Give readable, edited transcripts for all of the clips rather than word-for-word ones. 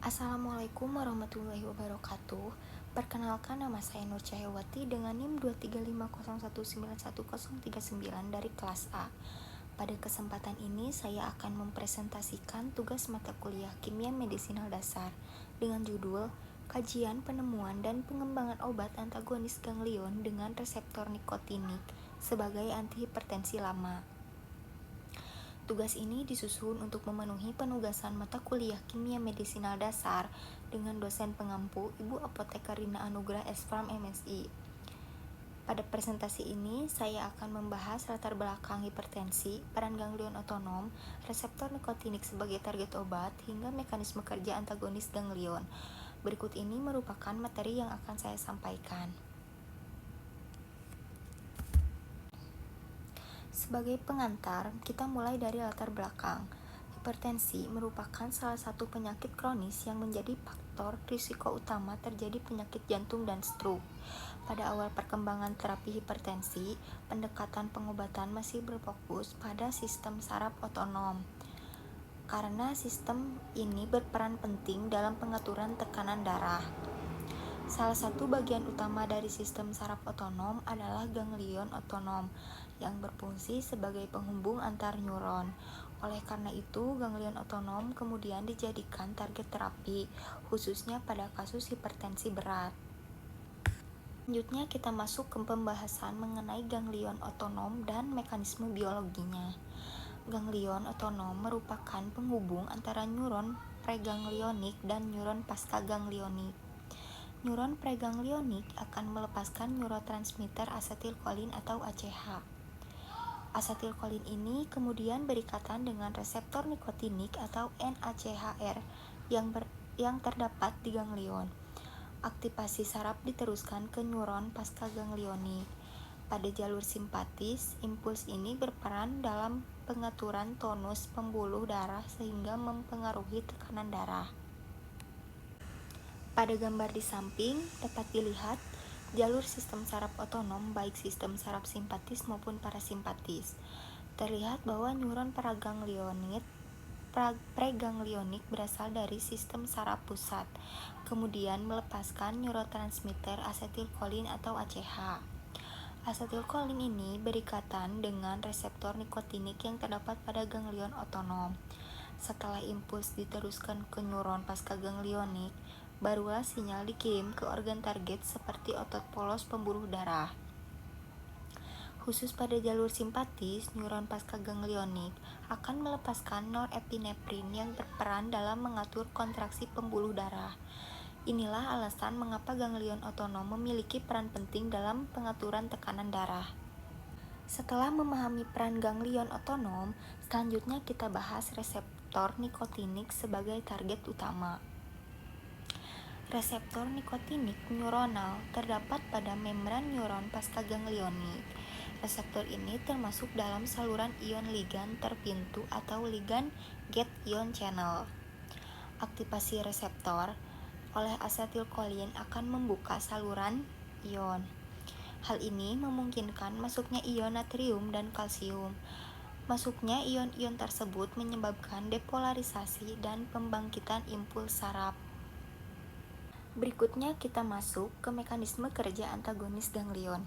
Assalamualaikum warahmatullahi wabarakatuh. Perkenalkan, nama saya Nur Cahyawati dengan NIM 23501911039 dari kelas A. Pada kesempatan ini saya akan mempresentasikan tugas mata kuliah Kimia Medisinal Dasar dengan judul Kajian Penemuan dan Pengembangan Obat Antagonis Ganglion dengan Reseptor Nikotinik sebagai Antihipertensi Lama. Tugas ini disusun untuk memenuhi penugasan mata kuliah Kimia Medisinal Dasar dengan dosen pengampu Ibu Apoteker Rina Anugrah S.Pharm MSI. Pada presentasi ini, saya akan membahas latar belakang hipertensi, peran ganglion otonom, reseptor nikotinik sebagai target obat, hingga mekanisme kerja antagonis ganglion. Berikut ini merupakan materi yang akan saya sampaikan. Sebagai pengantar, kita mulai dari latar belakang. Hipertensi merupakan salah satu penyakit kronis yang menjadi faktor risiko utama terjadi penyakit jantung dan stroke. Pada awal perkembangan terapi hipertensi, pendekatan pengobatan masih berfokus pada sistem saraf otonom. Karena sistem ini berperan penting dalam pengaturan tekanan darah. Salah satu bagian utama dari sistem saraf otonom adalah ganglion otonom yang berfungsi sebagai penghubung antar neuron. Oleh karena itu, ganglion otonom kemudian dijadikan target terapi, khususnya pada kasus hipertensi berat. Selanjutnya kita masuk ke pembahasan mengenai ganglion otonom dan mekanisme biologinya. Ganglion otonom merupakan penghubung antara neuron preganglionik dan neuron pascaganglionik. Neuron preganglionik akan melepaskan neurotransmitter asetilkolin atau ACH. Asetilkolin ini kemudian berikatan dengan reseptor nikotinik atau NACHR yang terdapat di ganglion. Aktivasi saraf diteruskan ke neuron pascaganglionik. Pada jalur simpatis, impuls ini berperan dalam pengaturan tonus pembuluh darah sehingga mempengaruhi tekanan darah. Pada gambar di samping dapat dilihat jalur sistem saraf otonom baik sistem saraf simpatis maupun parasimpatis. Terlihat bahwa neuron preganglionik berasal dari sistem saraf pusat, kemudian melepaskan neurotransmitter asetilkolin atau ACH. Asetilkolin ini berikatan dengan reseptor nikotinik yang terdapat pada ganglion otonom. Setelah impuls diteruskan ke neuron pascaganglionik, barulah sinyal dikirim ke organ target seperti otot polos pembuluh darah. Khusus pada jalur simpatis, neuron pascaganglionik akan melepaskan norepinefrin yang berperan dalam mengatur kontraksi pembuluh darah. Inilah alasan mengapa ganglion otonom memiliki peran penting dalam pengaturan tekanan darah. Setelah memahami peran ganglion otonom, selanjutnya kita bahas reseptor nikotinik sebagai target utama. Reseptor nikotinik neuronal terdapat pada membran neuron pascaganglionik. Reseptor ini termasuk dalam saluran ion ligan terpintu atau ligan gate ion channel. Aktivasi reseptor oleh asetilkolin akan membuka saluran ion. Hal ini memungkinkan masuknya ion natrium dan kalsium. Masuknya ion-ion tersebut menyebabkan depolarisasi dan pembangkitan impuls saraf. Berikutnya kita masuk ke mekanisme kerja antagonis ganglion.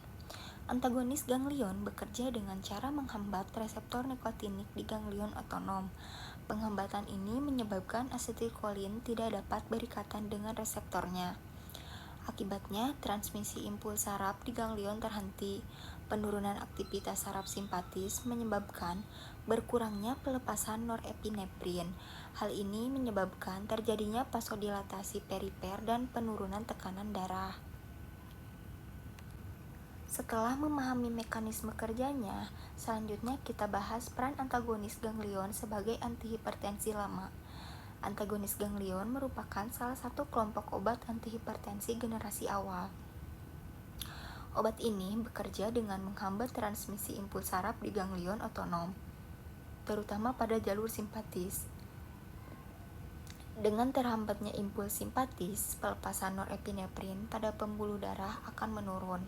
Antagonis ganglion bekerja dengan cara menghambat reseptor nikotinik di ganglion otonom. Penghambatan ini menyebabkan asetilkolin tidak dapat berikatan dengan reseptornya. Akibatnya, transmisi impuls saraf di ganglion terhenti. Penurunan aktivitas saraf simpatis menyebabkan berkurangnya pelepasan norepinefrin. Hal ini menyebabkan terjadinya vasodilatasi perifer dan penurunan tekanan darah. Setelah memahami mekanisme kerjanya, selanjutnya kita bahas peran antagonis ganglion sebagai antihipertensi lama. Antagonis ganglion merupakan salah satu kelompok obat antihipertensi generasi awal. Obat ini bekerja dengan menghambat transmisi impuls saraf di ganglion otonom, terutama pada jalur simpatis. Dengan terhambatnya impuls simpatis, pelepasan norepinefrin pada pembuluh darah akan menurun.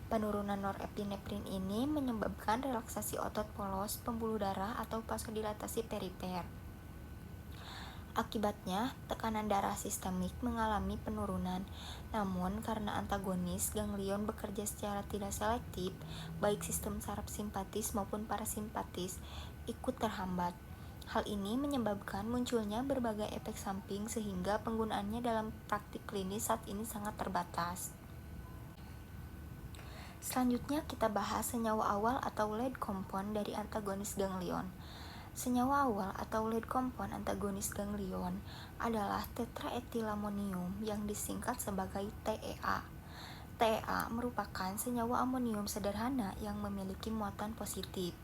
Penurunan norepinefrin ini menyebabkan relaksasi otot polos pembuluh darah atau vasodilatasi perifer. Akibatnya, tekanan darah sistemik mengalami penurunan. Namun, karena antagonis ganglion bekerja secara tidak selektif, baik sistem saraf simpatis maupun parasimpatis ikut terhambat. Hal ini menyebabkan munculnya berbagai efek samping sehingga penggunaannya dalam praktik klinis saat ini sangat terbatas. Selanjutnya kita bahas senyawa awal atau lead compound dari antagonis ganglion. Senyawa awal atau lead compound antagonis ganglion adalah tetraetilamonium yang disingkat sebagai TEA. TEA merupakan senyawa amonium sederhana yang memiliki muatan positif.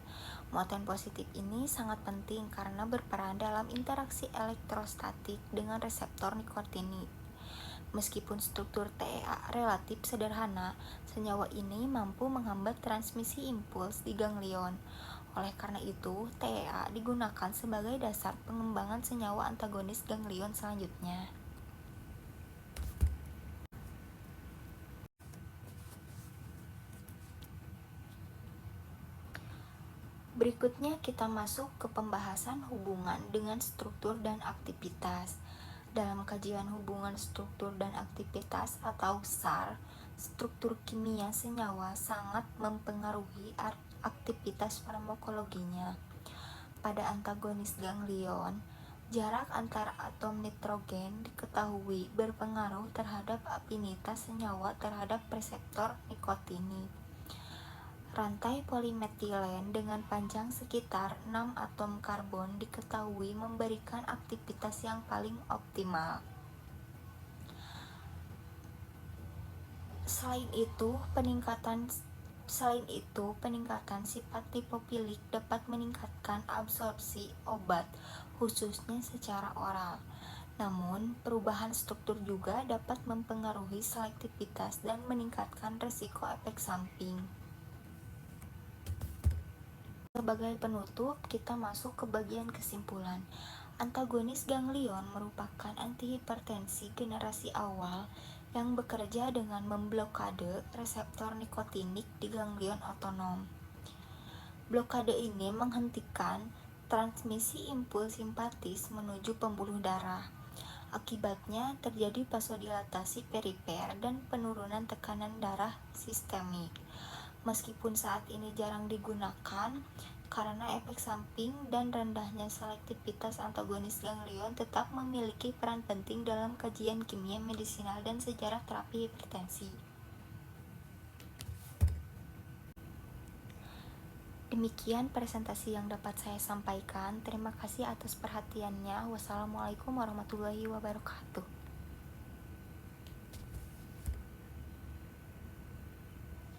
Muatan positif ini sangat penting karena berperan dalam interaksi elektrostatik dengan reseptor nikotinik. Meskipun struktur TEA relatif sederhana, senyawa ini mampu menghambat transmisi impuls di ganglion. Oleh karena itu, TEA digunakan sebagai dasar pengembangan senyawa antagonis ganglion selanjutnya. Berikutnya kita masuk ke pembahasan hubungan dengan struktur dan aktivitas. Dalam kajian hubungan struktur dan aktivitas atau SAR, struktur kimia senyawa sangat mempengaruhi aktivitas farmakologinya. Pada antagonis ganglion, jarak antar atom nitrogen diketahui berpengaruh terhadap afinitas senyawa terhadap reseptor nikotinik. Rantai polimetilen dengan panjang sekitar 6 atom karbon diketahui memberikan aktivitas yang paling optimal. Selain itu, peningkatan sifat lipofilik dapat meningkatkan absorpsi obat, khususnya secara oral. Namun, perubahan struktur juga dapat mempengaruhi selektivitas dan meningkatkan risiko efek samping. Sebagai penutup, kita masuk ke bagian kesimpulan. Antagonis ganglion merupakan antihipertensi generasi awal yang bekerja dengan memblokade reseptor nikotinik di ganglion otonom. Blokade ini menghentikan transmisi impuls simpatis menuju pembuluh darah. Akibatnya terjadi vasodilatasi perifer dan penurunan tekanan darah sistemik. Meskipun saat ini jarang digunakan karena efek samping dan rendahnya selektivitas antagonis ganglion tetap memiliki peran penting dalam kajian kimia medisinal dan sejarah terapi hipertensi. Demikian presentasi yang dapat saya sampaikan. Terima kasih atas perhatiannya. Wassalamualaikum warahmatullahi wabarakatuh.